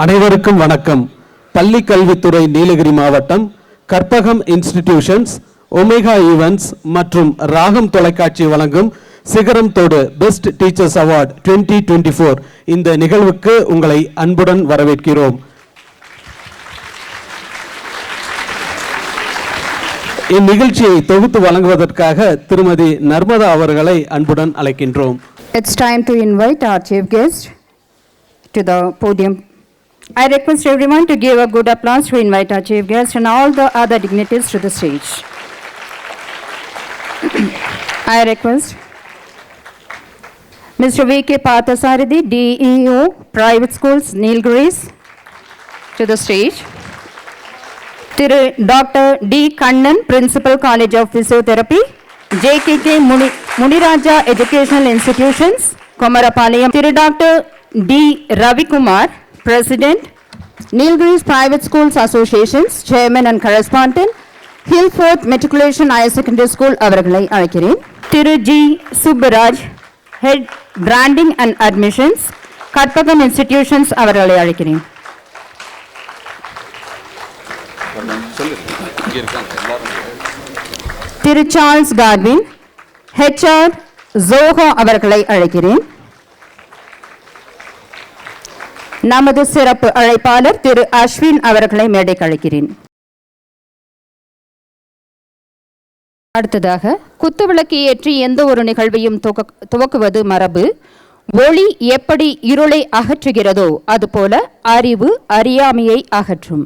அனைவருக்கும் வணக்கம். பள்ளி கல்வித்துறை நீலகிரி மாவட்டம், கற்பகம் இன்ஸ்டிடியூஷன்ஸ், ஒமேகா ஈவென்ட்ஸ் மற்றும் ராகம் தொலைக்காட்சி வழங்கும் சிகரம் தோடு பெஸ்ட் டீச்சர்ஸ் அவார்ட் 2024 இந்த நிகழ்வுக்கு உங்களை அன்புடன் வரவேற்கிறோம். இந்நிகழ்ச்சியை தொகுத்து வழங்குவதற்காக திருமதி நர்மதா அவர்களை அன்புடன் அழைக்கின்றோம். It's time to invite our chief guest to the podium. I request everyone to give a good applause to invite our chief guest and all the other dignitaries to the stage. I request Mr. V.K. Parthasarathy, DEO, Private Schools, Nilgiris, to the stage. Dr. D. Kannan, Principal, College of Physiotherapy, JKK Muniraja Educational Institutions, Komarapalayam. Dr. D. Ravikumar, President, Nilgiris Private Schools Associations, Chairman and Correspondent, Hillfort Matriculation Higher Secondary School, Avaragalai Alakkiren. Thiru G. Subbaraj, Head Branding and Admissions, Karpagam Institutions, Avaragalai Alakkiren. Thiru Charles Godwin, HR Zoho, Avaragalai Alakkiren. நமது சிறப்பு அழைப்பாளர் திரு அஸ்வின் அவர்களை மேடைக்கு அழைக்கிறேன். அடுத்ததாக குத்துவிளக்கு ஏற்றி எந்த ஒரு நிகழ்வையும் துவக்குவது மரபு. ஒளி எப்படி இருளை அகற்றுகிறதோ அதுபோல அறிவு அறியாமையை அகற்றும்.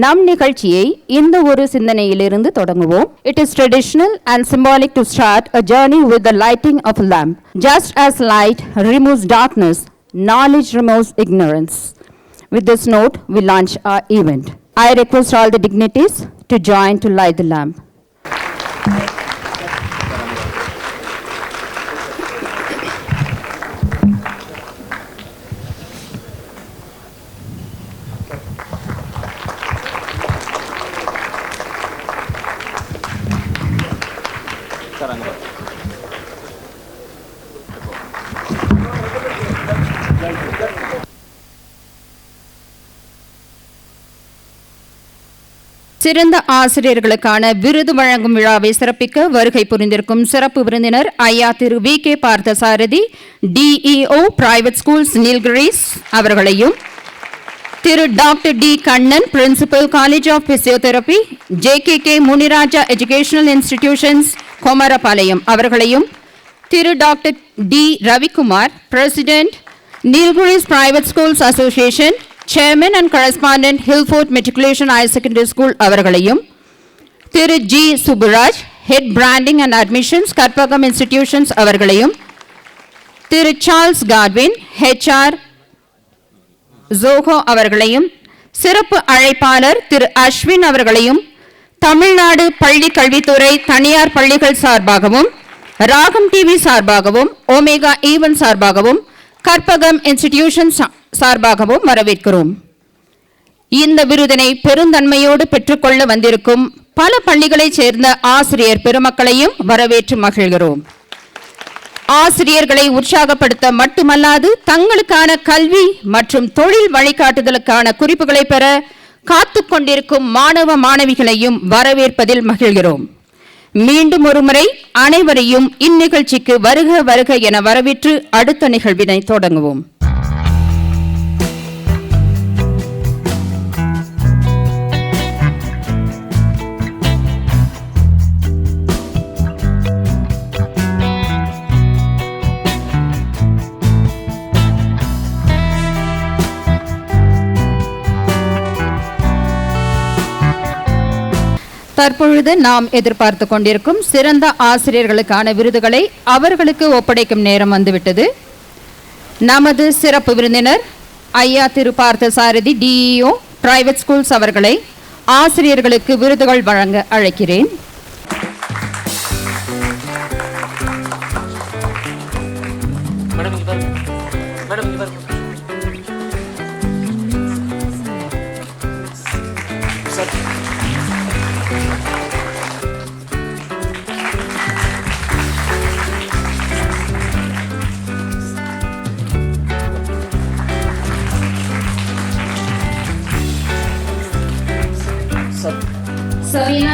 நம் நிகழ்ச்சியை இந்த ஒரு சிந்தனையிலிருந்து தொடங்குவோம். It is traditional and symbolic to start a journey with the lighting of a lamp. Just as light removes darkness, knowledge removes ignorance. With this note, we launch our event. I request all the dignitaries to join to light the lamp. சிறந்த ஆசிரியர்களுக்கான விருது வழங்கும் விழாவை சிறப்பிக்க வருகை புரிந்திருக்கும் சிறப்பு விருந்தினர் ஐயா திரு V.K. Parthasarathy, DEO, Private Schools, Nilgiris அவர்களையும், திரு doctor D Kannan, Principal, College of Physiotherapy, JKK Muniraja Educational Institutions, Komarapalayam அவர்களையும், திரு doctor D Ravikumar, President, Nilgiris Private Schools Association, Chairman and Correspondent, Hillfort Matriculation Higher Secondary School அவர்களையும், திரு G. Subbaraj, Head Branding and Admissions, Karpagam Institutions அவர்களையும், திரு Charles Godwin, HR Zoho அவர்களையும், சிறப்பு அழைப்பாளர் திரு அஸ்வின் அவர்களையும், தமிழ்நாடு பள்ளி கல்வித்துறை தனியார் பள்ளிகள் சார்பாகவும், ராகம் டிவி சார்பாகவும், ஒமேகா ஈவென்ட் சார்பாகவும், கற்பகம் இன்ஸ்டிடியூஷன் சார்பாகவும் வரவேற்கிறோம். இந்த விருதினை பெருந்தன்மையோடு பெற்றுக்கொள்ள வந்திருக்கும் பல பள்ளிகளைச் சேர்ந்த ஆசிரியர் பெருமக்களையும் வரவேற்று மகிழ்கிறோம். ஆசிரியர்களை உற்சாகப்படுத்த மட்டுமல்லாது தங்களுக்கான கல்வி மற்றும் தொழில் வழிகாட்டுதலுக்கான குறிப்புகளை பெற காத்துக் கொண்டிருக்கும் மாணவ மாணவிகளையும் வரவேற்பதில் மகிழ்கிறோம். மீண்டும் ஒருமுறை அனைவரையும் இந்நிகழ்ச்சிக்கு வருக வருக என வரவேற்று அடுத்த நிகழ்வினை தொடங்குவோம். தற்பொழுது நாம் எதிர்பார்த்து கொண்டிருக்கும் சிறந்த ஆசிரியர்களுக்கான விருதுகளை அவர்களுக்கு ஒப்படைக்கும் நேரம் வந்துவிட்டது. நமது சிறப்பு விருந்தினர் ஐயா Thiru Parthasarathy, DEO, Private Schools அவர்களை ஆசிரியர்களுக்கு விருதுகள் வழங்க அழைக்கிறேன்.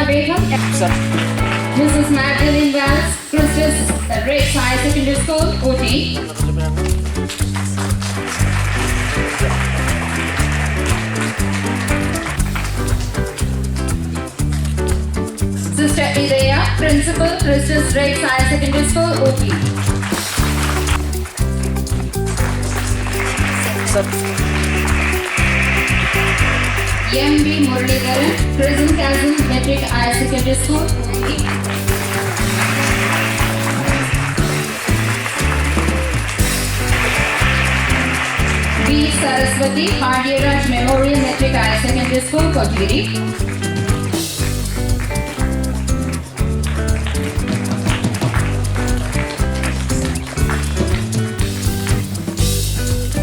Begum, Mrs. Magdalene Wells, Christus Rex High Secondary School, OT. Sister Idea, Principal, Christus Rex High Secondary School, OT. MB Muralidharan, Prison Chasm Metric Higher Secondary School, OT. B. Saraswati, Pandya Memorial Metric Higher Secondary School, Kotagiri.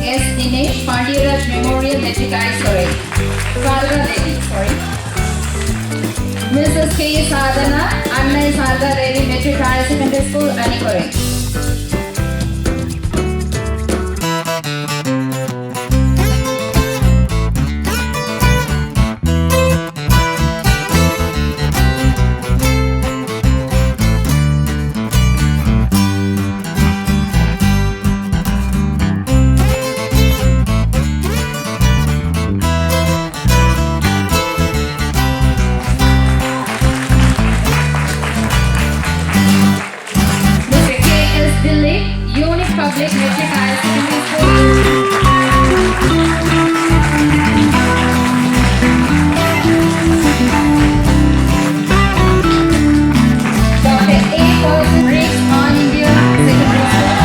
S. Dinesh, Pandya Memorial Metric High School, Sadhana Devi, sorry. Mrs. K. Sadhana, Anna Sadhana Devi Metric Higher Secondary School, Anikore. Public Metric Higher Secondary School. Dr. A. Paulson Briggs, All India Secondary School.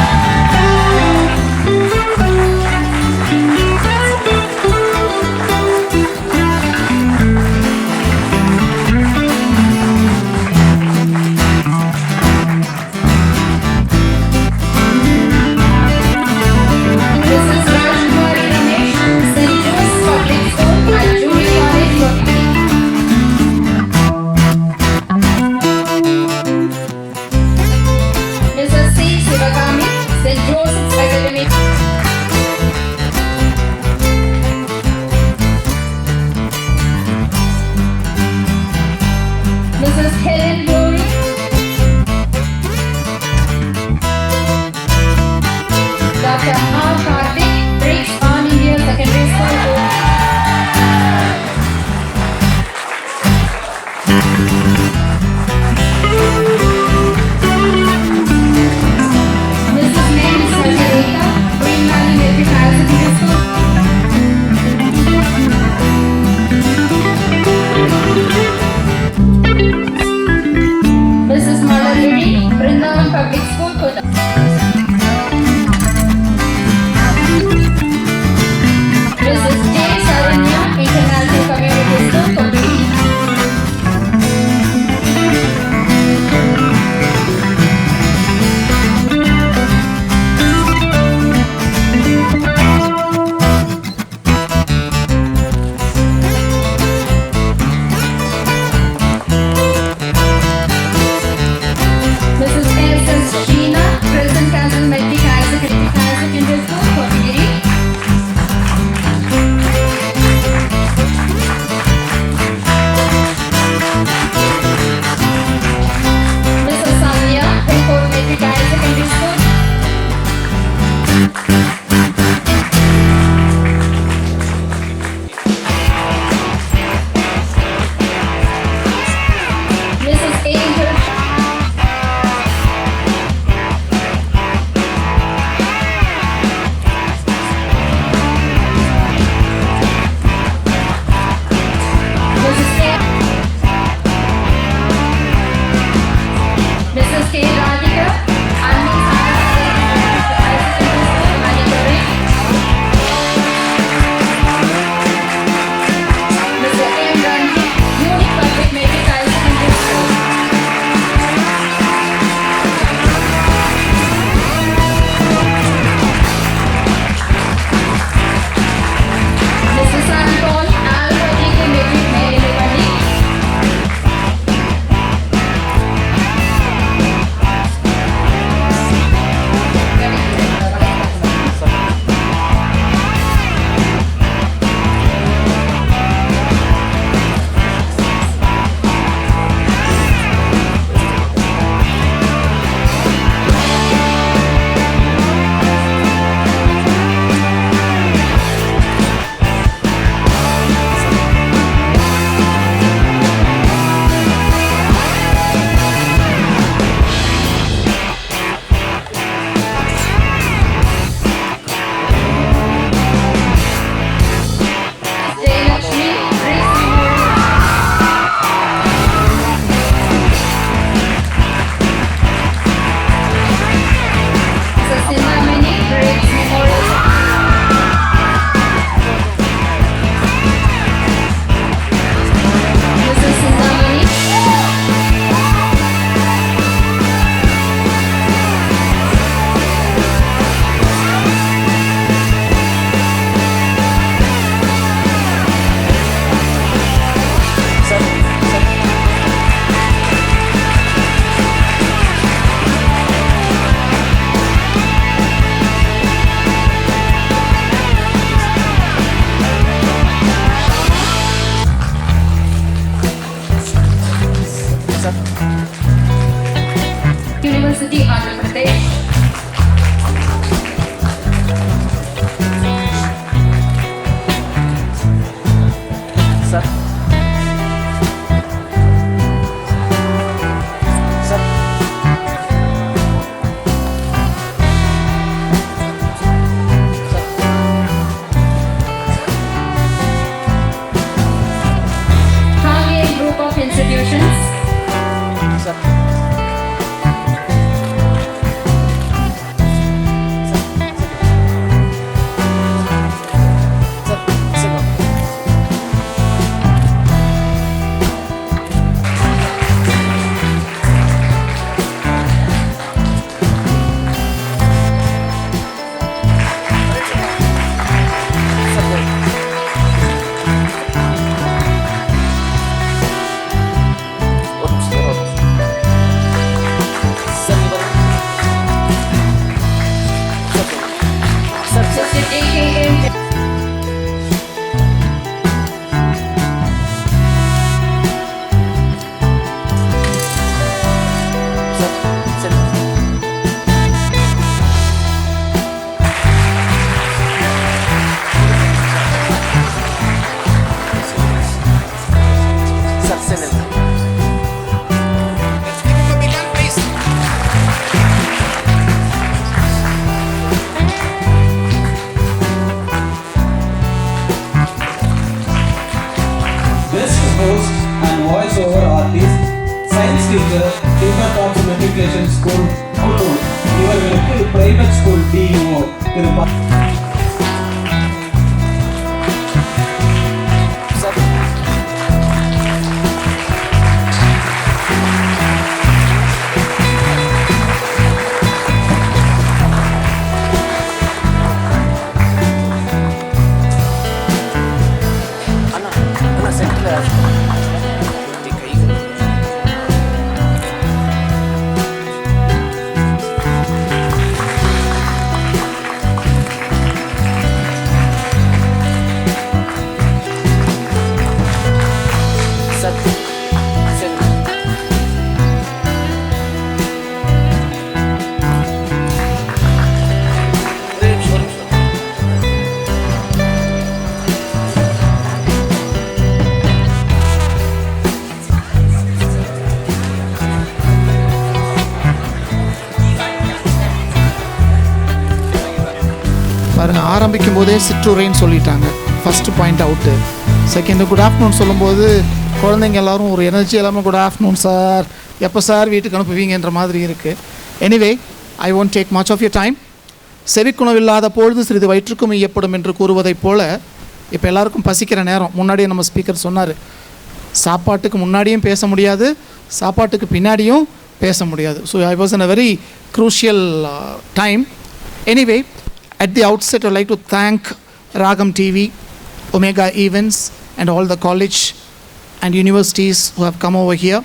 பாருங்கள், ஆரம்பிக்கும் போதே சிற்றுரைன்னு சொல்லிட்டாங்க. First point out. Second good afternoon சொல்லும்போது குழந்தைங்க எல்லோரும் ஒரு energy எல்லாமே குட் ஆஃப்டர்நூன் சார், எப்போ சார் வீட்டுக்கு அனுப்புவீங்கன்ற மாதிரி இருக்குது. Anyway, I won't take much of your time. செவிக்குணவில்லாத பொழுது சிறிது வயிற்றுக்கும் ஈயப்படும் என்று கூறுவதைப் போல் இப்போ எல்லாருக்கும் பசிக்கிற நேரம். முன்னாடியே நம்ம ஸ்பீக்கர் சொன்னார், சாப்பாட்டுக்கு முன்னாடியும் பேச முடியாது, சாப்பாட்டுக்கு பின்னாடியும் பேச முடியாது. So I was in a very crucial time. Anyway, at the outset, I'd like to thank Ragamtv, Omega Events, and all the college and universities who have come over here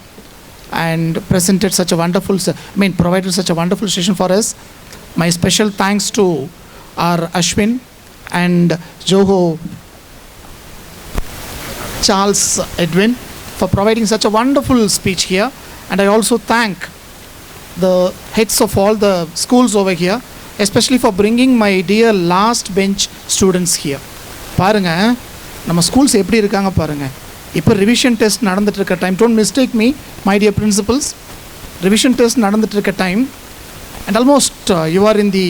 and presented such a wonderful, provided such a wonderful session for us. My special thanks to our Ashwin and Joho Charles Edwin for providing such a wonderful speech here. And I also thank the heads of all the schools over here, especially for bringing my dear last bench students here. பாருங்கள், நம்ம schools எப்படி இருக்காங்க பாருங்கள். இப்போ revision test நடந்துகிட்ருக்க time, don't mistake me my dear principals, revision test நடந்துகிட்ருக்க time and almost you are in the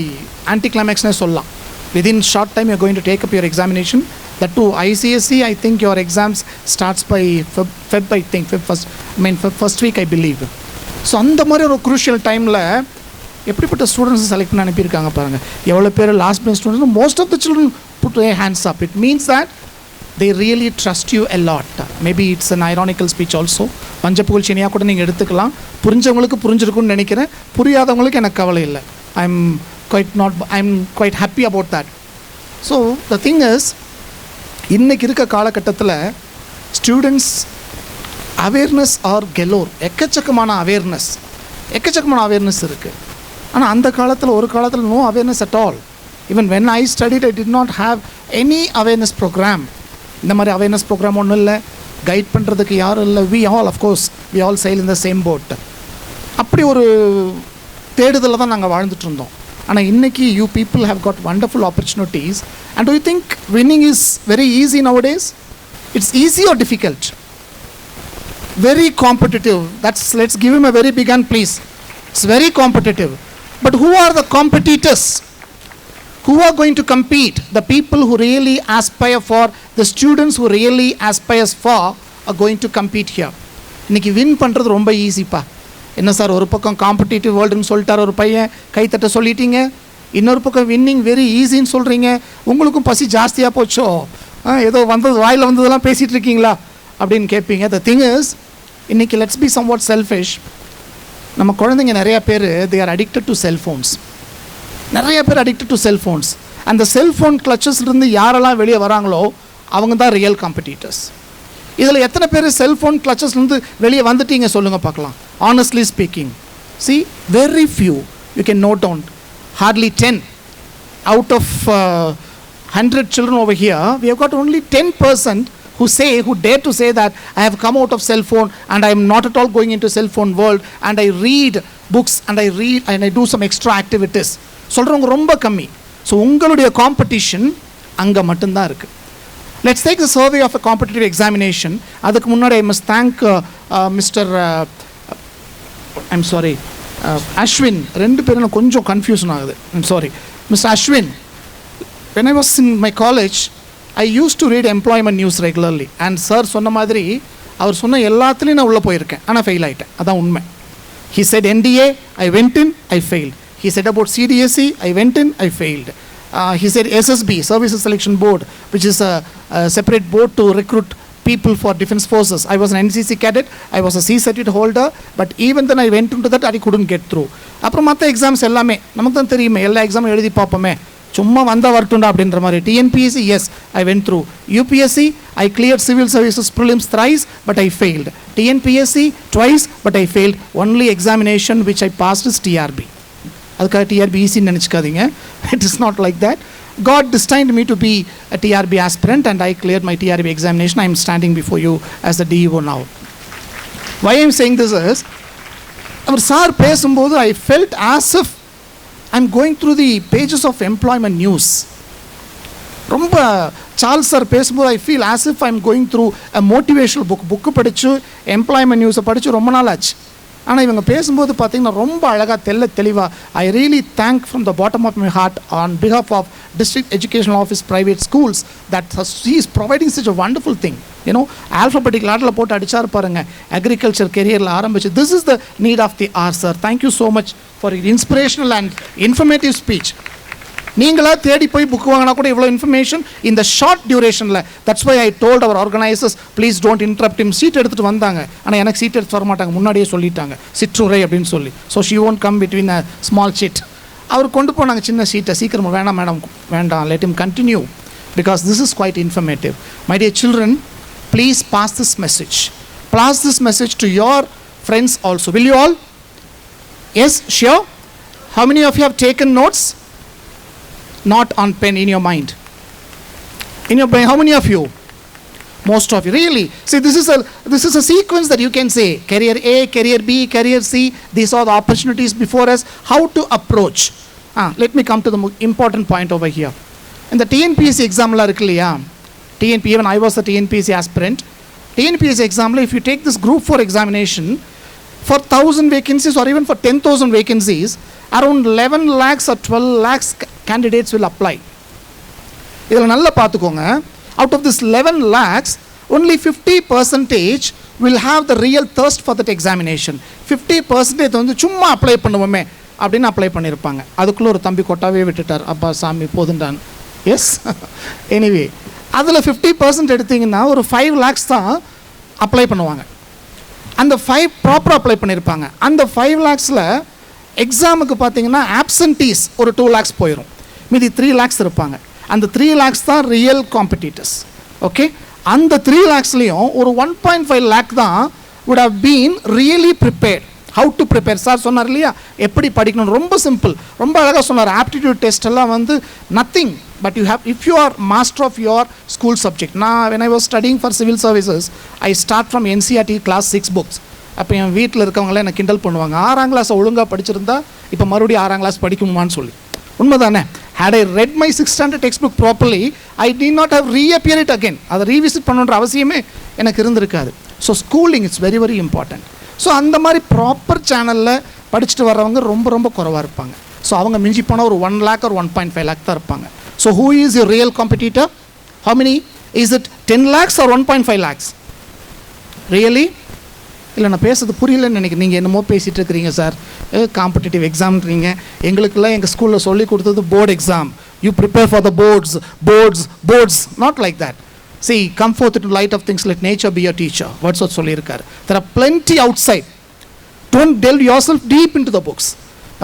anti கிளைமேக்ஸ்னே சொல்லலாம். Within short time you going to take up your examination. That to ICSE, I think your exams starts by Feb, I think first week I believe. So அந்த மாதிரி ஒரு crucial டைமில் எப்படிப்பட்ட students select பண்ணி அனுப்பியிருக்காங்க பாருங்கள். எவ்வளோ பேர் last bench students, most of the children put their hands up. It means that they really trust you a lot. Maybe it's an ironical speech also. பஞ்ச புகழ்ச்சினியாக கூட நீங்கள் எடுத்துக்கலாம். புரிஞ்சவங்களுக்கு புரிஞ்சிருக்குன்னு நினைக்கிறேன், புரியாதவங்களுக்கு எனக்கு கவலை இல்லை. I'm quite happy about that. So the thing is, இன்றைக்கி இருக்க காலகட்டத்தில் ஸ்டூடெண்ட்ஸ் அவேர்னஸ் ஆர் கெலோர், எக்கச்சக்கமான அவேர்னஸ் இருக்குது. ஆனால் அந்த காலத்தில் ஒரு காலத்தில் no awareness at all. Even when I studied I did not have any awareness program. இந்த மாதிரி அவேர்னஸ் ப்ரோக்ராம் ஒன்றும் இல்லை, கைட் பண்ணுறதுக்கு யாரும் இல்லை. We all sail in the same boat. அப்படி ஒரு தேடுதலில் தான் நாங்கள் வாழ்ந்துட்டு இருந்தோம். ஆனால் இன்றைக்கி you people have God wonderful opportunities. And to you think winning is very easy nowadays? It's easy or difficult? Very competitive. Let's give him a very big hand, please. It's very competitive. But who are the competitors? Who are going to compete? The people who really aspire for, the students who really aspires for are going to compete here. இன்னைக்கு win பண்ணுறது ரொம்ப ஈஸிப்பா. என்ன sir, ஒரு பக்கம் competitive வேர்ல்டுன்னு சொல்லிட்டார் ஒரு பையன், கைத்தட்ட சொல்லிட்டீங்க. இன்னொரு பக்கம் வின்னிங் வெரி ஈஸின்னு சொல்கிறீங்க. உங்களுக்கும் பசி ஜாஸ்தியாக போச்சோ, ஏதோ வந்தது வாயில் வந்ததெல்லாம் பேசிகிட்டு இருக்கீங்களா அப்படின்னு கேட்பீங்க. த திங் இஸ், இன்றைக்கி let's be somewhat selfish. நம்ம குழந்தைங்க நிறையா பேர் they are addicted to cellphones. நிறைய பேர் அடிக்டட் டு செல்ஃபோன்ஸ். அந்த செல்ஃபோன் கிளச்சஸ்லேருந்து யாரெல்லாம் வெளியே வராங்களோ அவங்க தான் ரியல் காம்படிட்டர்ஸ். இதில் எத்தனை பேர் செல்ஃபோன் கிளச்சஸ்லேருந்து வெளியே வந்துட்டீங்க சொல்லுங்கள் பார்க்கலாம். Honestly speaking, see, very few. You can note down, hardly 10 out of 100 children over here. We have got only 10% who dare to say that I have come out of cell phone and I am not at all going into cell phone world and I read books and I do some extra activities. சொல்கிறவங்க ரொம்ப கம்மி. So உங்களுடைய competition அங்கே மட்டும்தான் இருக்குது. Let's take the survey of a competitive examination. அதுக்கு முன்னாடி I must thank mister Ashwin. ரெண்டு பேரும் கொஞ்சம் கன்ஃபியூஷன் ஆகுது. Sorry mister Ashwin. when I was in my college, I used to read employment news regularly. And sir சொன்ன மாதிரி அவர் சொன்ன எல்லாத்துலேயும் நான் உள்ளே போயிருக்கேன், ஆனால் ஃபெயில் ஆகிட்டேன். அதான் உண்மை. He said NDA, I went in, I failed. He said about CDSE, I went in, I failed. he said SSB, Services Selection Board, which is a separate board to recruit people for defense forces. I was an NCC cadet, I was a C certificate holder, but even then I went into that, I couldn't get through. அப்புறம் மற்ற exams எல்லாமே நமக்கு தான் தெரியுமே, எல்லா எக்ஸாமும் எழுதி பார்ப்போமே, சும்மா வந்தால் வரட்டுண்டா அப்படின்ற மாதிரி. TNPSC, yes, I went through. UPSC, I cleared civil services prelims thrice, but I failed. TNPSC, twice, but I failed. Only examination which I passed is TRB. அதுக்காக TRB ஈஸின்னு நினச்சிக்காதீங்க. It is not like that. God destined me to be a TRB aspirant and I cleared my TRB examination. I am standing before you as the DEO now. Why I am saying this is, our sir பேசும்போது I felt as if I am going through the pages of employment news. ரொம்ப Charles sir பேசும்போது I feel as if I am going through a motivational book. Book படித்து employment நியூஸை படித்து ரொம்ப நாள் ஆச்சு. ஆனால் இவங்க பேசும்போது பார்த்தீங்கன்னா ரொம்ப அழகாக தெளிவாக I really thank from the bottom of my heart on behalf of district educational office private schools that he is providing such a wonderful thing. You know alphabetic ஆர்டரில் போட்டு அடிச்சார் பாருங்க, அக்ரிகல்ச்சர் கெரியரில் ஆரம்பிச்சு. This is the need of the hour sir. Thank you so much for your inspirational and informative speech. நீங்களாக தேடி போய் book வாங்கினா கூட இவ்வளோ இன்ஃபர்மேஷன் இந்த ஷார்ட் டியூரேஷனில். That's why I told our organisers please don't interrupt him. Seat எடுத்துகிட்டு வந்தாங்க, ஆனால் எனக்கு சீட் எடுத்து வர மாட்டாங்க, முன்னாடியே சொல்லிட்டாங்க சிற்றுரை அப்படின்னு சொல்லி. So she won't come between a small seat. அவர் கொண்டு போனாங்க சின்ன சீட்டை. சீக்கிரம் வேண்டாம் மேடம், வேண்டாம், let him continue because this is quite informative. My dear children, please pass this message. Pass this message to your friends also. Will you all? Yes, sure. How many of you have taken notes? Not on pen, in your mind. In your brain, how many of you? Most of you, really. See, this is a sequence that you can say. Career A, career B, career C. These are the opportunities before us. How to approach. Let me come to the important point over here. In the TNPSC exam, TNP, even I was a TNPSC aspirant. TNPSC exam, if you take this group 4 examination, for 1,000 vacancies or even for 10,000 vacancies, around 11 lakhs or 12 lakhs candidates will apply. இதில் நல்லா பார்த்துக்கோங்க, out of this 11 lakhs, only 50% will have the real thirst for that examination. 50% வந்து சும்மா apply பண்ணுவோமே அப்படின்னு apply பண்ணியிருப்பாங்க. அதுக்குள்ளே ஒரு தம்பி கொட்டாவே விட்டுட்டார், அப்பா சாமி போதுண்டான். எஸ், எனிவே அதில் 50% எடுத்திங்கன்னா ஒரு 5 lakhs தான் அப்ளை பண்ணுவாங்க. அந்த 5 ப்ராப்பராக அப்ளை பண்ணியிருப்பாங்க. அந்த 5 lakhஸில் எக்ஸாமுக்கு பார்த்தீங்கன்னா ஆப்சன்டீஸ் ஒரு 2 lakhs போயிடும். மீதி 3 lakhs இருப்பாங்க. அந்த 3 lakhs தான் ரியல் காம்படிட்டர்ஸ். ஓகே, அந்த 3 lakhsலையும் ஒரு 1.5 lakh தான் would have been really prepared. How to prepare? Sir சொன்னார் இல்லையா எப்படி படிக்கணும், ரொம்ப சிம்பிள், ரொம்ப அழகாக சொன்னார். ஆப்டிடியூட் டெஸ்ட் எல்லாம் வந்து nothing but you have, if you are master of your school subject. நான் when I was studying for civil services, I start from NCERT class 6 books. அப்போ என் வீட்டில் இருக்கவங்களாம் என்னை கிண்டல் பண்ணுவாங்க, 6ஆம் கிளாஸ் ஒழுங்காக படிச்சிருந்தா இப்போ மறுபடியும் 6ஆம் கிளாஸ் படிக்கணுமான்னு சொல்லி. உண்மை தானே? had I read my 6th standard textbook properly, I did not have reappear it again. அதை ரீவிசிட் பண்ணுன்ற அவசியமே எனக்கு இருந்திருக்காது. So schooling it's very very important. So அந்த மாதிரி ப்ராப்பர் சேனலில் படிச்சுட்டு வர்றவங்க ரொம்ப ரொம்ப குறவாக இருப்பாங்க. ஸோ அவங்க மிஞ்சி போனால் ஒரு 1 lakh or 1.5 lakh தான் இருப்பாங்க. So who is your real competitor? how many? is it 10 lakhs or 1.5 lakhs? Really? இல்லை நான் பேசுறது புரியலன்னு நினைக்கிறேன். நீங்கள் என்னமோ பேசிகிட்டு இருக்கிறீங்க சார், காம்படிட்டிவ் எக்ஸாம்ன்றீங்க. எங்களுக்கெல்லாம் எங்கள் ஸ்கூலில் சொல்லி கொடுத்தது board exam. You prepare for the boards not like that. See, come forth into light of things, let nature be your teacher. What's what சொல்லியிருக்காரு. There are plenty outside. Don't delve yourself deep into the books.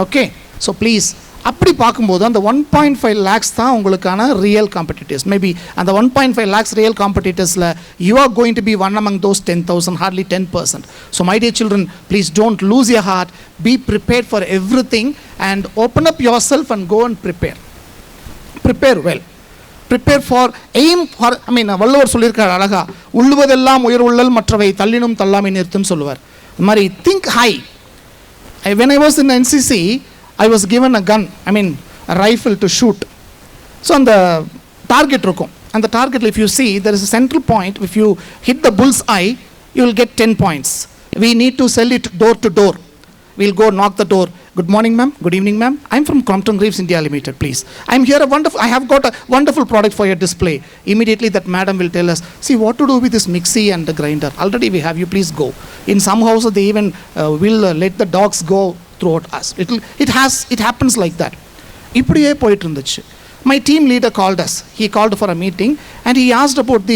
Okay? So please, அப்படி பார்க்கும்போது அந்த 1.5 lakhs தான் உங்களுக்கான real competitors. Maybe அந்த 1.5 lakhs real காம்படிட்டர்ஸில் you are going to be one among those 10,000, hardly 10%. So my dear children, please don't lose your heart. Be prepared for everything and open up yourself and go and prepare. Prepare well. Prepare for, aim for, Valluvar சொல்லியிருக்கார் அழகா, உள்ளுவதெல்லாம் உயர் உள்ளல் மற்றவை தள்ளினும் தள்ளாமை நிறுத்தும் சொல்லுவார். அது மாதிரி think high. When I was in NCC, I was given a gun, a rifle to shoot. So அந்த target இருக்கும். அந்த டார்கெட்டில் if you see, there is a central point. If you hit the bull's eye, you will get 10 points. We need to sell it door to door. We'll go knock the door. Good morning, ma'am. Good evening, ma'am. I'm from Crompton Greaves India Limited, please. I'm here I have got a wonderful product for your display. Immediately that madam will tell us, see what to do with this mixie and the grinder. Already we have, you please go. In some houses they even will let the dogs go throughout us. It happens like that. இப்படியே போயிட்டு இருந்துச்சு. My team leader called us. He called for a meeting and he asked about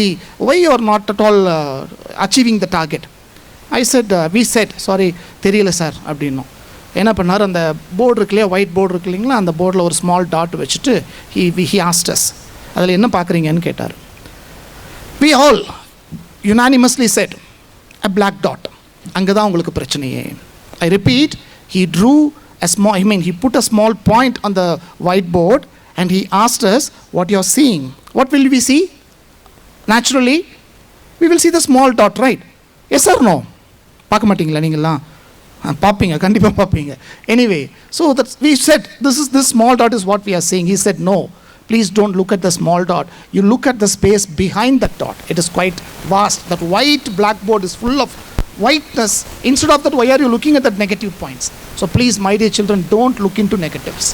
why you are not at all achieving the target. I said, we said, sorry, தெரியல sir அப்படின்னோம். என்ன பண்ணார், அந்த board இருக்கு இல்லையா, white board இருக்கு இல்லைங்களா, அந்த போர்டில் ஒரு ஸ்மால் டாட் வச்சுட்டு he asked us, அதில் என்ன பார்க்குறீங்கன்னு கேட்டார். We all unanimously said, a black dot. அங்கே தான் உங்களுக்கு பிரச்சனையே. I repeat, he drew a small, he put a small point on the whiteboard and he asked us, what you are seeing? What will we see? Naturally, we will see the small dot, right? Yes or no? பார்க்க மாட்டீங்களா நீங்கள்லாம்? பார்ப்பீங்க, கண்டிப்பாக பார்ப்பீங்க. Anyway, so that we said, this small dot is what we are seeing. He said, no, please don't look at the small dot. You look at the space behind that dot. It is quite vast. That white blackboard is full of whiteness. Instead of that, why are you looking at the negative points? So please, my dear children, don't look into negatives.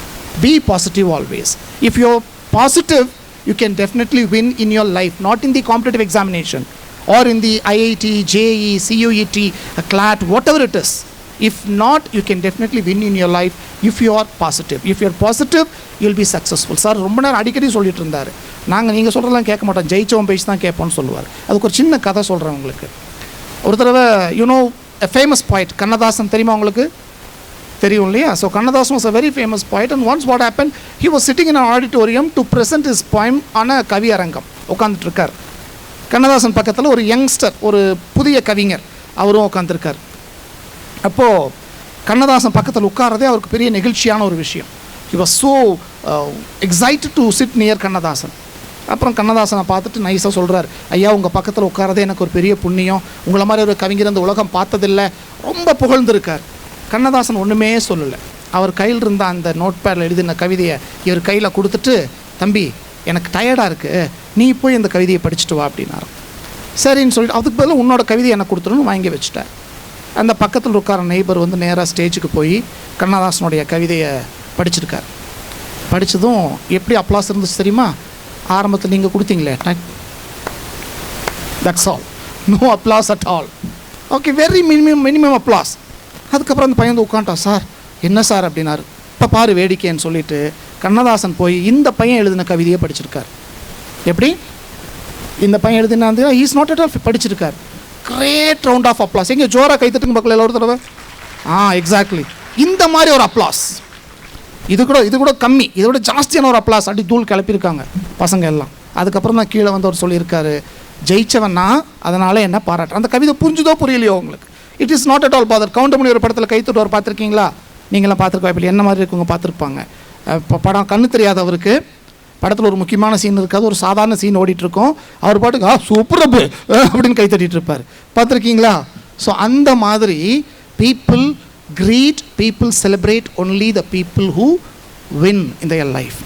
Be positive always. If you're positive, you can definitely win in your life, not in the competitive examination or in the IIT, JEE, CUET, CLAT, whatever it is. If not, you can definitely win in your life if you are positive. If you are positive, you will be successful. Sir ரொம்ப நேரம் அடிக்கடி சொல்லிட்டு இருந்தார். நீங்கள் சொல்கிறதெல்லாம் கேட்க மாட்டோம், ஜெயிச்சவன் பேச்சு தான் கேட்போன்னு சொல்லுவார். அதுக்கு ஒரு சின்ன கதை சொல்கிறேன் உங்களுக்கு. ஒரு தடவை a famous poet, கண்ணதாசன் தெரியுமா உங்களுக்கு? தெரியும் இல்லையா? So Kannadasan was a very famous poet and once what happened, he was sitting in an auditorium to present his poem on a கவி அரங்கம். உட்காந்துட்டு இருக்கார். கண்ணதாசன் பக்கத்தில் ஒரு யங்ஸ்டர், ஒரு புதிய கவிஞர், அவரும் உட்காந்துருக்கார். அப்போது கண்ணதாசன் பக்கத்தில் உட்காரதே அவருக்கு பெரிய நெகிழ்ச்சியான ஒரு விஷயம். He was so excited to sit near Kannadasan. அப்புறம் கண்ணதாசனை பார்த்துட்டு நைஸாக சொல்கிறார், ஐயா உங்கள் பக்கத்தில் உட்காரதே எனக்கு ஒரு பெரிய புண்ணியம், உங்களை மாதிரி ஒரு கவிஞர் இந்த உலகம் பார்த்ததில்லை, ரொம்ப புகழ்ந்துருக்கார். கண்ணதாசன் ஒன்றுமே சொல்லலை. அவர் கையில் இருந்த அந்த நோட் பேடில் எழுதின கவிதையை இவர் கையில் கொடுத்துட்டு, தம்பி எனக்கு டயர்டாக இருக்குது, நீ போய் இந்த கவிதையை படிச்சுட்டு வா அப்படின்னாரு. சரின்னு சொல்லிட்டு அதுக்கு பதில் உன்னோட கவிதையை எனக்கு கொடுத்துருன்னு வாங்கி வச்சுட்டார். அந்த பக்கத்தில் உட்கார நெய்பர் வந்து நேராக ஸ்டேஜுக்கு போய் கண்ணதாசனுடைய கவிதையை படிச்சிருக்கார். படித்ததும் எப்படி அப்ளாஸ் இருந்துச்சு தெரியுமா? ஆரம்பத்தில் நீங்கள் கொடுத்தீங்களே, that's all, no applause at all. Okay, very minimum applause. அதுக்கப்புறம் அந்த பையன் வந்து உட்காந்துட்டா, சார் என்ன சார் அப்படின்னாரு. இப்போ பாரு வேடிக்கைன்னு சொல்லிட்டு கண்ணதாசன் போய் இந்த பையன் எழுதின கவிதையை படிச்சிருக்கார். எப்படி? இந்த பையன் எழுதினா வந்து இஸ் நாட் அட் ஆல் படிச்சிருக்கார். Great round of applause. எங்கே ஜோராக கைத்தட்டுங்க பார்க்கல எல்லாரும் தடவை? எக்ஸாக்ட்லி இந்த மாதிரி ஒரு அப்ளாஸ். இது கூட கம்மி, இதை விட ஜாஸ்தியான ஒரு அப்ளாஸ் அடி தூள் கிளப்பியிருக்காங்க பசங்க எல்லாம். அதுக்கப்புறம் தான் கீழே வந்து அவர் சொல்லியிருக்காரு, ஜெயிச்சவன்னா அதனால் என்ன பாராட்டு. அந்த கவிதை புரிஞ்சுதோ புரியலையோ உங்களுக்கு, it is not at all bother. Goundamani ஒரு படத்தில் கைத்தட்டு ஒரு பார்த்துருக்கீங்களா? நீங்களாம் பார்த்துருக்க வாய்ப்பில்லை. என்ன மாதிரி இருக்குங்க பார்த்துருப்பாங்க. படம் கண்ணு தெரியாதவருக்கு படத்தில் ஒரு முக்கியமான சீன் இருக்காது, ஒரு சாதாரண சீன் ஓடிட்டுருக்கோம், அவர் பாட்டுக்கு சூப்பர் அப்பு அப்படின்னு கை தட்டிகிட்டு இருப்பார். பார்த்துருக்கீங்களா? ஸோ அந்த மாதிரி people greet, people celebrate only the people who win in their life,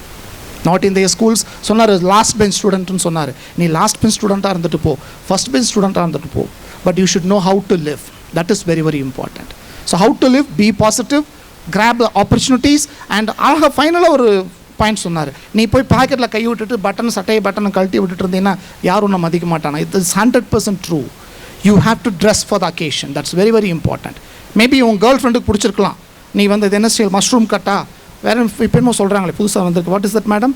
not in their schools. சொன்னார் லாஸ்ட் பெஞ்ச் ஸ்டூடெண்ட்னு சொன்னார். நீ லாஸ்ட் பெஞ்ச் ஸ்டூடெண்ட்டாக இருந்துட்டு போ, ஃபஸ்ட் பெஞ்ச் ஸ்டூடெண்ட்டாக இருந்துட்டு போ, but you should know how to live. That is very very important. So how to live, be positive, grab the opportunities. And அழகாக ஃபைனலாக ஒரு பாயிண்ட் சொன்னார், நீ போய் பாக்கெட்டில் கை விட்டுட்டு சட்டையை பட்டனை கழட்டி விட்டுட்டு இருந்தீங்கன்னா யாரும் ஒன்றும் மதிக்க மாட்டானா. It is 100% true. You have to dress for the occasion. That's very very important. Maybe உங்கள் கேர்ள் ஃப்ரெண்டுக்கு பிடிச்சிருக்கலாம், நீ வந்து இது என்ன ஸ்டைல் மஷ்ரூம் கட்டா வேறு இப்போ என்னமோ சொல்கிறாங்களே புதுசாக வந்திருக்கு, வாட் இஸ் தட் மேடம்,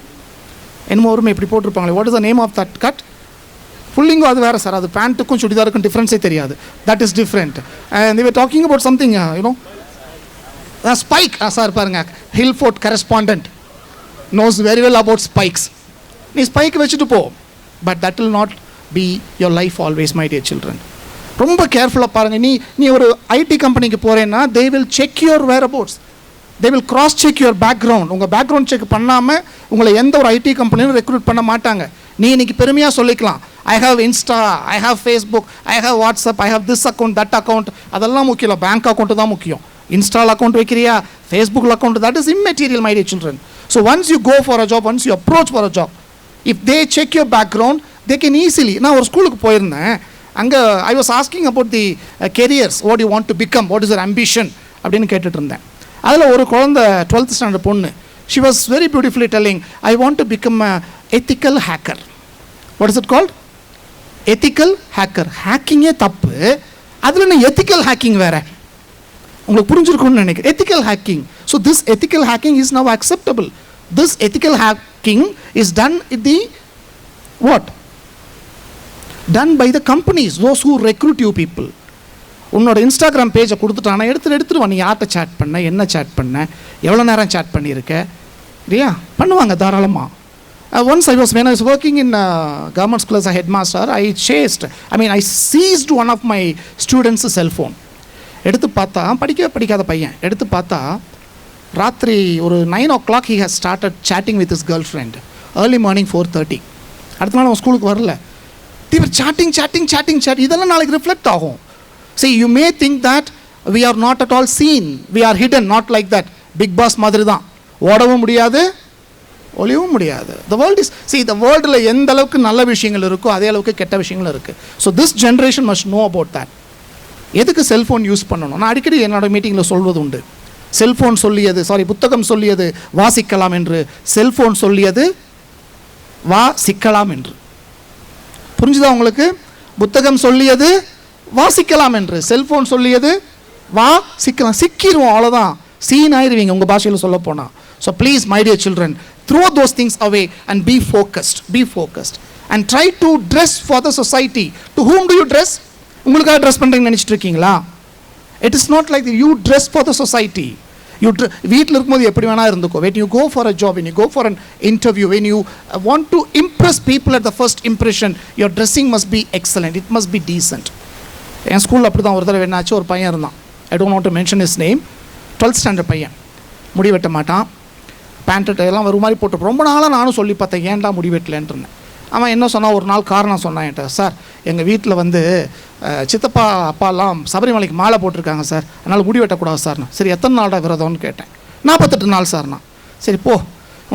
என்னமோ ஒருமே இப்படி போட்டிருப்பாங்களே, what is the name of that cut? ஃபுல்லிங்கோ அது வேறு சார், அது பேண்ட்டுக்கும் சுடிதாருக்கும் டிஃப்ரென்ஸே தெரியாது. That is different. And they were talking about something, spike. Sir பாருங்கள், hill fort correspondent knows very well about spikes. நீ ஸ்பைக் வச்சுட்டு போ, but that will not be your life always my dear children. ரொம்ப கேர்ஃபுல்லாக பாருங்கள். நீ ஒரு IT கம்பெனிக்கு போகிறேன்னா they will check your where அபவுட்ஸ், they will cross check your background. உங்கள் பேக்ரவுண்ட் செக் பண்ணாமல் உங்களை எந்த ஒரு ஐடி கம்பெனியும் ரெக்ரூட் பண்ண மாட்டாங்க. நீ இன்னைக்கு பெருமையாக சொல்லிக்கலாம், I have Insta, I have Facebook, I have WhatsApp, I have this account, that account. அதெல்லாம் முக்கியம் இல்லை, பேங்க் அக்கௌண்ட்டு தான் முக்கியம். இன்ஸ்டால் அக்கௌண்ட் வைக்கிறியா, ஃபேஸ்புக்கில் account, that is immaterial my dear children. So once you go for a job, once you approach for a job, if they check your background, they can easily. நான் ஒரு ஸ்கூலுக்கு போயிருந்தேன், அங்கே I was asking about the careers, what you want to become, what is your ambition அப்படின்னு கேட்டுட்டு இருந்தேன். அதில் ஒரு குழந்தை 12th ஸ்டாண்டர்ட் பொண்ணு, she was very beautifully telling, I want to become a ethical hacker. What is it called? Ethical hacker. ஹேக்கிங்கே தப்பு, அதில் என்ன எத்திக்கல் ஹேக்கிங் வேறு? உங்களுக்கு புரிஞ்சிருக்கும்னு நினைக்கிறேன். Ethical hacking. So this ethical hacking is now acceptable. This ethical hacking is done in the what? Done by the companies, those who recruit you people. உன்னோட Instagram பேஜை கொடுத்துட்டானா எடுத்துட்டு நீ யார்கிட்ட சேட் பண்ண, என்ன சேட் பண்ண, எவ்வளோ நேரம் சேட் பண்ணியிருக்க, இல்லையா? பண்ணுவாங்க தாராளமாக. Once when I was working in government school as a headmaster, I seized one of my students' cell phone. எடுத்து பார்த்தா படிக்காத பையன், எடுத்து பார்த்தா ராத்திரி ஒரு 9 o'clock he has started chatting with his girlfriend. Early morning 4:30. அடுத்த நாள் அவன் ஸ்கூலுக்கு வரல. They were chatting. இதெல்லாம் நாளைக்கு ரிஃப்ளெக்ட் ஆகும். See, you may think that we are not at all seen. We are hidden, not like that. Big boss மாதிரி தான். ஓடவும் முடியாது, ஒளியவும் முடியாது. The world is, see, the worldல எந்த அளவுக்கு நல்ல விஷயங்கள் இருக்கோ அதே அளவுக்கு கெட்ட விஷயங்கள் இருக்குது. So this generation must know about that. எதுக்கு செல்ஃபோன் யூஸ் பண்ணணும்? நான் அடிக்கடி என்னோட மீட்டிங்கில் சொல்வது உண்டு. செல்ஃபோன் சொல்லியது, புத்தகம் சொல்லியது வாசிக்கலாம் என்று, செல்ஃபோன் சொல்லியது வாசிக்கலாம் என்று. புரிஞ்சுதா உங்களுக்கு? புத்தகம் சொல்லியது வாசிக்கலாம் என்று, செல்ஃபோன் சொல்லியது வாசிக்கலாம். சிக்கிடுவோம், அவ்வளோதான். சீன் ஆயிடுவீங்க உங்கள் பாஷையில் சொல்ல போனால். So please, my dear children, throw those things away and be focused and try to dress for the society. To whom do you dress? உங்களுக்காக ட்ரெஸ் பண்ணுறீங்கன்னு நினச்சிட்டு இருக்கீங்களா? It is not like that. You dress for the society. வீட்டில் இருக்கும்போது எப்படி வேணா இருந்துக்கோ. When you go for a job, when you go for an interview, when you want to impress people at the first impression, your dressing must be excellent. It must be decent. என் ஸ்கூலில் அப்படி தான் ஒரு தடவை என்னாச்சு, ஒரு பையன் இருந்தான். I don't want to mention his name. 12th standard பையன், முடி வெட்ட மாட்டான், பேண்ட்டு எல்லாம் ஒரு மாதிரி போட்டு. ரொம்ப நாளாக நானும் சொல்லி பார்த்தேன், ஏன்டா முடி வெட்டலன்ட்டு இருந்தேன். அவன் என்ன சொன்னான், ஒரு நாள் காரணம் சொன்னான் என்கிட்ட. சார், எங்கள் வீட்டில் சித்தப்பா அப்பாலாம் சபரிமலைக்கு மாலை போட்டிருக்காங்க சார், அதனால் முடி வெட்டக்கூடாது சார்ண்ணா. சரி, எத்தனை நாள்டா விரதம்னு கேட்டேன். 48 நாள் சார்ண்ணா. சரி போ,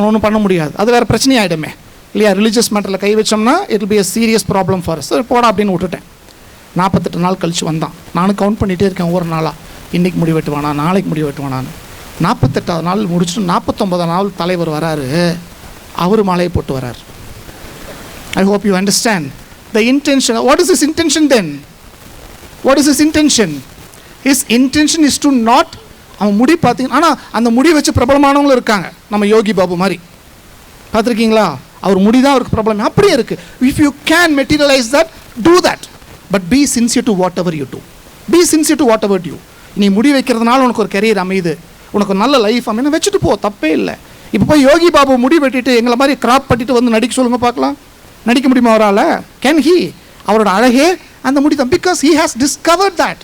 ஒன்றும் பண்ண முடியாது, அது வேறு பிரச்சனையாகிடுமே இல்லையா? ரிலீஜியஸ் மேட்டரில் கை வச்சோம்னா it will be a serious problem for us. சரி போடா அப்படின்னு விட்டுட்டேன். 48 நாள் கழிச்சு வந்தான். நானும் கவுண்ட் பண்ணிகிட்டே இருக்கேன் ஒவ்வொரு நாளாக. இன்றைக்கி முடி வெட்டுவானா, நாளைக்கு முடி வெட்டுவானான்னு. 48வது நாள் முடிச்சுட்டு 49வது நாள் தலைவர் வராரு, அவர் மாலையை போட்டு வராரு. I hope you understand the intention. What is his intention then? What is his intention? His intention is to not, அவன் முடி பார்த்தீங்கன்னா, ஆனால் அந்த முடி வச்சு பிரபலமானவங்களும் இருக்காங்க. நம்ம யோகி பாபு மாதிரி பார்த்துருக்கீங்களா? அவர் முடி தான் அவருக்கு ப்ராப்ளம். அப்படியே இருக்குது. If you can materialize that, do that. But be sincere to whatever you do. Be sincere to whatever you do. நீ முடி வைக்கிறதுனால உனக்கு ஒரு கரியர் அமையுது, உனக்கு ஒரு நல்ல லைஃப் அமைன்னு வச்சுட்டு போ, தப்பே இல்லை. இப்போ போய் யோகி பாபு முடி வெட்டிட்டு எங்களை மாதிரி கிராப் பண்ணிட்டு வந்து நடிக்க சொல்லுங்க பார்க்கலாம். நடிக்க முடியுமா அவரால்? Can he? அவரோட அழகே அந்த முடி தான். Because he has discovered that.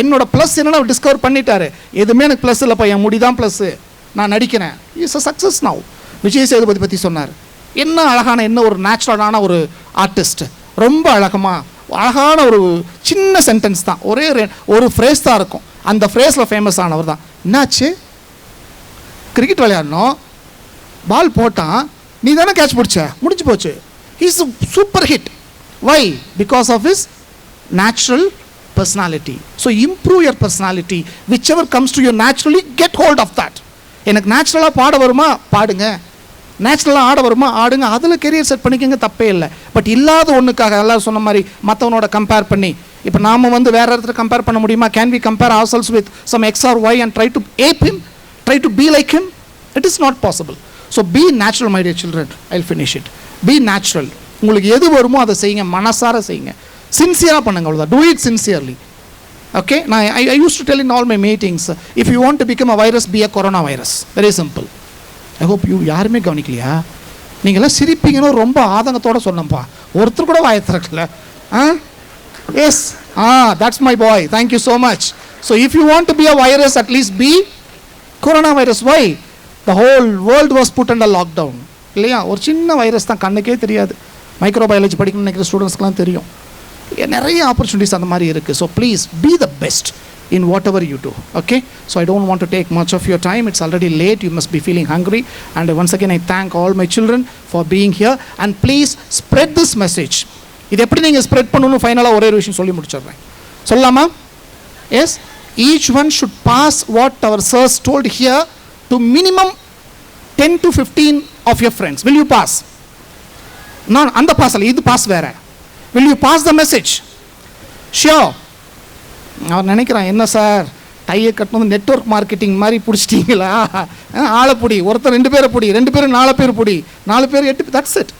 என்னோட ப்ளஸ் என்னென்னு அவர் டிஸ்கவர் பண்ணிட்டாரு. எதுவுமே எனக்கு ப்ளஸ் இல்லைப்பா, என் முடி தான் ப்ளஸ்ஸு, நான் நடிக்கிறேன். Is a success now. Vijay Sethupathi பற்றி சொன்னார். என்ன அழகான, என்ன ஒரு நேச்சுரலான ஒரு ஆர்டிஸ்ட். ரொம்ப அழகான ஒரு சின்ன சென்டென்ஸ் தான், ஒரே ஒரு ஃப்ரேஸ் தான் இருக்கும். அந்த ஃப்ரேஸில் ஃபேமஸ் ஆனவர் தான். என்னாச்சு? கிரிக்கெட் விளையாடணும், பால் போட்டான், நீ தானே கேட்ச் பிடிச்ச, முடிஞ்சு போச்சு. He's a super hit. Why? Because of his natural personality. So improve your personality. Whichever comes to you naturally, get hold of that. எனக்கு நேச்சுரலாக பாட வருமா பாடுங்க, நேச்சுரலாக ஆட வருமா ஆடுங்க, அதில் கெரியர் செட் பண்ணிக்கங்க, தப்பே இல்லை. பட் இல்லாத ஒன்றுக்காக எல்லாரும் சொன்ன மாதிரி மற்றவனோட கம்பேர் பண்ணி, இப்போ நாம் வேறு இடத்துல கம்பேர் பண்ண முடியுமா? Can we compare ourselves with some X or Y and try to ape him, try to be like him? It is not possible. So be natural, my dear children. I'll finish it. Be natural. உங்களுக்கு எது வருமோ அதை செய்யுங்க, மனசார செய்யுங்க, சின்சியராக பண்ணுங்க, அவ்வளோதான். Do it sincerely. Okay? I used to tell in all my meetings, if you want to become a virus, be a corona virus. Very simple. I hope you யாருமே கவனிக்கலையா? நீங்களாம் சிரிப்பீங்கன்னு ரொம்ப ஆதங்கத்தோடு சொன்னப்பா, ஒருத்தர் கூட வாயை திறக்கல. Yes, that's my boy. Thank you so much. So if you want to be a virus, at least be coronavirus. Why? The whole world was put under lockdown. இல்லையா? ஒரு சின்ன வைரஸ் தான், கண்ணுக்கே தெரியாது. மைக்ரோபயாலஜி படிக்கணும்னு நினைக்கிற ஸ்டூடெண்ட்ஸ்க்கெலாம் தெரியும். நிறைய ஆப்பர்ச்சுனிட்டிஸ் அந்த மாதிரி இருக்குது. So please be the best in whatever you do. Okay? So I don't want to take much of your time. It's already late. You must be feeling hungry. And once again I thank all my children for being here. And please spread this message. இது எப்படி நீங்கள் spread பண்ணணும்னு ஃபைனலாக ஒரே ஒரு விஷயம் சொல்லி முடிச்சிடுறேன். சொல்லலாமா? Yes. Each one should pass what our sirs told here to minimum 10 to 15 of your friends. Will you pass? நான் அந்த பாஸ் அல்ல, இது பாஸ் வேற. Will you pass the message? Sure. அவர் நினைக்கிறான், என்ன சார் டையை கட்டணும் நெட்வொர்க் மார்க்கெட்டிங் மாதிரி பிடிச்சிட்டிங்களா? ஆளை பிடி, ஒருத்தர் 2 பேரை பிடி, 2 பேர் 4 பேர் பிடி, 4 பேர் 8, that's it.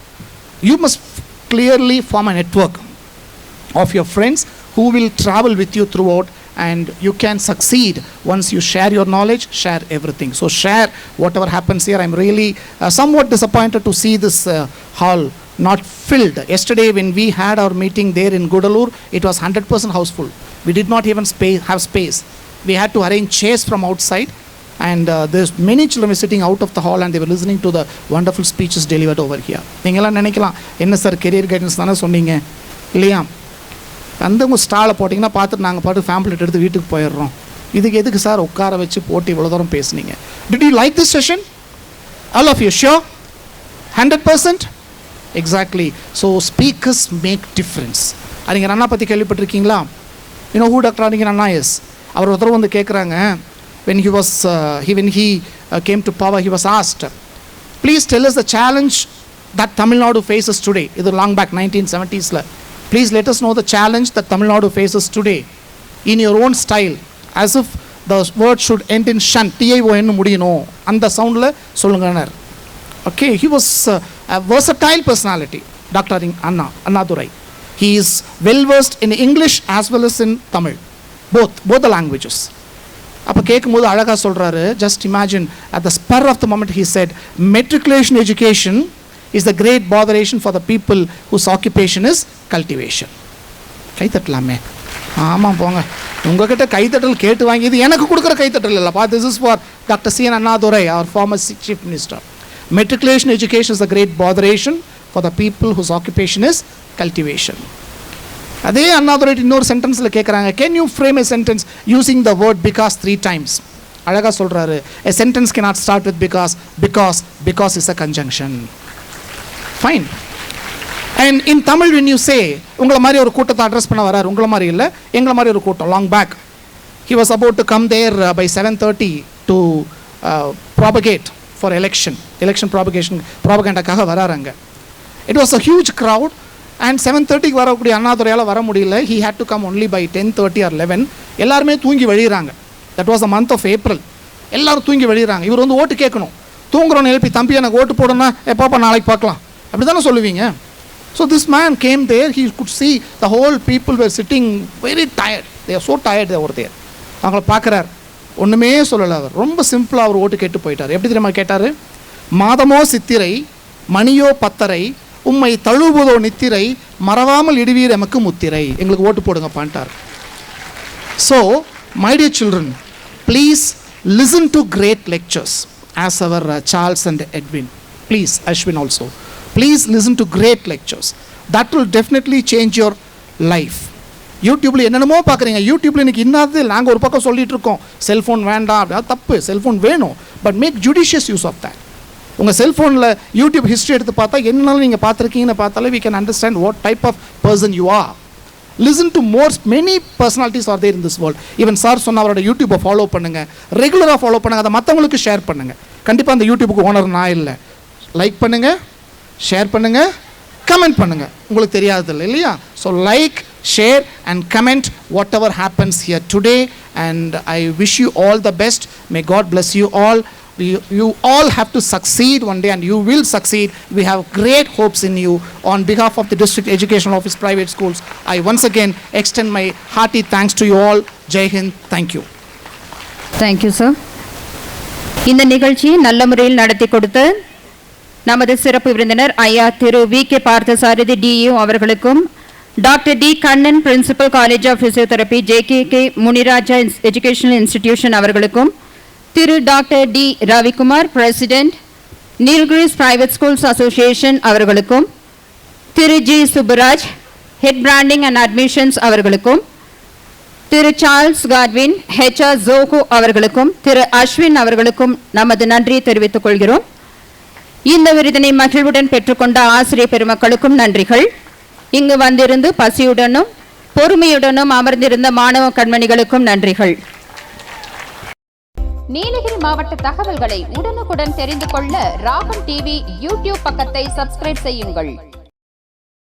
You must clearly form a network of your friends who will travel with you throughout, and you can succeed once you share your knowledge, share everything. So share whatever happens here. I'm really somewhat disappointed to see this hall not filled. Yesterday when we had our meeting there in Gudalur, it was 100% house full. We did not even have space. We had to arrange chairs from outside, and there's many children sitting out of the hall and they were listening to the wonderful speeches delivered over here. நீங்களாம் நினைக்கலாம் என்ன sir career guidance தானே சொன்னீங்க இல்லையா? அந்த உங்கள் ஸ்டாலை போட்டிங்கன்னா பார்த்துட்டு நாங்கள் பாட்டு ஃபேம்ப்ளெட் எடுத்து வீட்டுக்கு போயிடுறோம். இதுக்கு எதுக்கு சார் உட்கார வச்சு போட்டு இவ்வளோ தூரம் பேசுனீங்க? Did you like this session? All of you sure? 100%? Exactly. So speakers make difference. அறிஞர் அண்ணா பற்றி கேள்விப்பட்டிருக்கீங்களா? யூனோ ஹூ டாக்டர் அறிஞர் அண்ணா இஸ்? அவர் ஒருத்தர் வந்து கேட்குறாங்க, when he came to power, he was asked, please tell us the challenge that Tamil Nadu faces today. இது long back 1970s. Please let us know the challenge that Tamil Nadu faces today in your own style, as if the word should end in shan, TION முடியணும், அந்த சவுண்டில் சொல்லுங்கன்னார். Okay, he was a versatile personality, Dr. Annadurai. He is well versed in English as well as in Tamil, both the languages. அப்போ கேட்கும்போது அழகாக சொல்கிறாரு, just imagine at the spur of the moment he said, matriculation education is the great botheration for the people whose occupation is cultivation. கைத்தட்டலாமே? ஆமாம் போங்க, உங்ககிட்ட கைத்தட்டல் கேட்டு வாங்கி இது எனக்கு கொடுக்குற கைத்தட்டல் இல்லைப்பா. This is for Dr. C.N. Annadurai, our former Chief Minister. Matriculation education is the great botheration for the people whose occupation is cultivation. அதே அண்ணாதுரை இன்னொரு சென்டென்ஸில் கேட்குறாங்க, can you frame a sentence using the word because 3 times? அழகாக சொல்கிறாரு, எ sentence cannot start with because is a conjunction. Fine. And in Tamil when you say, உங்களை மாதிரி ஒரு கூட்டத்தை address பண்ண வராரு, உங்களை மாதிரி இல்லை, எங்களை மாதிரி ஒரு கூட்டம், long back he was about to come there by 7:30 to propagate for election propagation propagandaக்காக வராருங்க. It was a huge crowd. And 7:30 வரக்கூடிய அண்ணாதுரையால் வர முடியல. He had to come only by 10:30 or 11. எல்லாருமே தூங்கி வெளியிறாங்க. That was the month of April. எல்லாரும் தூங்கி வெளியிறாங்க. இவர் வந்து ஓட்டு கேட்கணும். தூங்குறோன்னு எழுப்பி, தம்பி எனக்கு ஓட்டு போடணும்னா எப்பப்பா நாளைக்கு பார்க்கலாம் அப்படி தானே சொல்லுவீங்க? So this man came there. He could see the whole people were sitting very tired. They are so tired they were there. அவங்கள பார்க்குறார், ஒன்றுமே சொல்லலை. அவர் ரொம்ப சிம்பிளாக அவர் ஓட்டு கேட்டு போயிட்டார். எப்படி தெரியுமா கேட்டார்? மாதமோ சித்திரை, மணியோ பத்தரை, உம்மை தழுவுதோ நித்திரை, மறவாமல் இடுவீர் எமக்கு முத்திரை, எங்களுக்கு ஓட்டு போடுங்க பாண்டார். So, my dear children, please listen to great lectures as our Charles and Edwin. Please, Ashwin also. Please listen to great lectures. That will definitely change your life. யூடியூப்பில் என்னென்னமோ பார்க்குறீங்க. யூடியூப்பில் இன்றைக்கி இன்னாது நாங்கள் ஒரு பக்கம் சொல்லிகிட்டு இருக்கோம், செல்ஃபோன் வேண்டாம் அப்படின்னா தப்பு. செல்ஃபோன் வேணும், but make judicious use of that. உங்கள் செல்ஃபோனில் யூடியூப் ஹிஸ்ட்ரி எடுத்து பார்த்தா என்னன்னாலும் நீங்கள் பார்த்துருக்கீங்கன்னு பார்த்தாலே we can understand what type of person you are. Listen to many personalities are there in this world. Even sir சொன்ன அவரோட யூடியூப்பை ஃபாலோ பண்ணுங்கள், ரெகுலராக ஃபாலோ பண்ணுங்கள், அதை மற்றவங்களுக்கு ஷேர் பண்ணுங்கள். கண்டிப்பாக அந்த யூடியூப்புக்கு ஓனர் நான் இல்லை. லைக் பண்ணுங்கள், ஷேர் பண்ணுங்கள், கமெண்ட் பண்ணுங்கள். உங்களுக்கு தெரியாததில்லை இல்லையா? So like, share and comment whatever happens here today, and I wish you all the best. May God bless you all. You all have to succeed one day, and you will succeed. We have great hopes in you. On behalf of the District Education Office Private Schools, I once again extend my hearty thanks to you all. Jai Hind. Thank you. Thank you, sir. இந்த நிகழ்ச்சியை நல்ல முறையில் நடத்தி கொடுத்த நமது சிறப்பு விருந்தினர் ஐயா திரு வி.கே. பார்த்தசாரதி டிஇஓ அவர்களுக்கும், doctor D. Kannan principal college of physiotherapy J K. Muniraja educational institution அவர்களுக்கும், Thiru doctor D. Ravikumar president Nilgiris private schools association அவர்களுக்கும், Thiru G. Subburaj head branding and admissions அவர்களுக்கும், Thiru Charles Godwin HR Zoho அவர்களுக்கும், திரு அஸ்வின் அவர்களுக்கும் நமது நன்றியை தெரிவித்துக் கொள்கிறோம். இந்த விருதினை மகிழ்வுடன் பெற்றுக்கொண்ட ஆசிரியர் பெருமக்களுக்கும் நன்றிகள். இங்கு வந்திருந்து பசியுடனும் பொறுமையுடனும் அமர்ந்திருந்த மாணவ கண்மணிகளுக்கும் நன்றிகள். நீலகிரி மாவட்ட தகவல்களை உடனுக்குடன் தெரிந்து கொள்ள ராகம் டிவி யூடியூப் பக்கத்தை சப்ஸ்கிரைப் செய்யுங்கள்.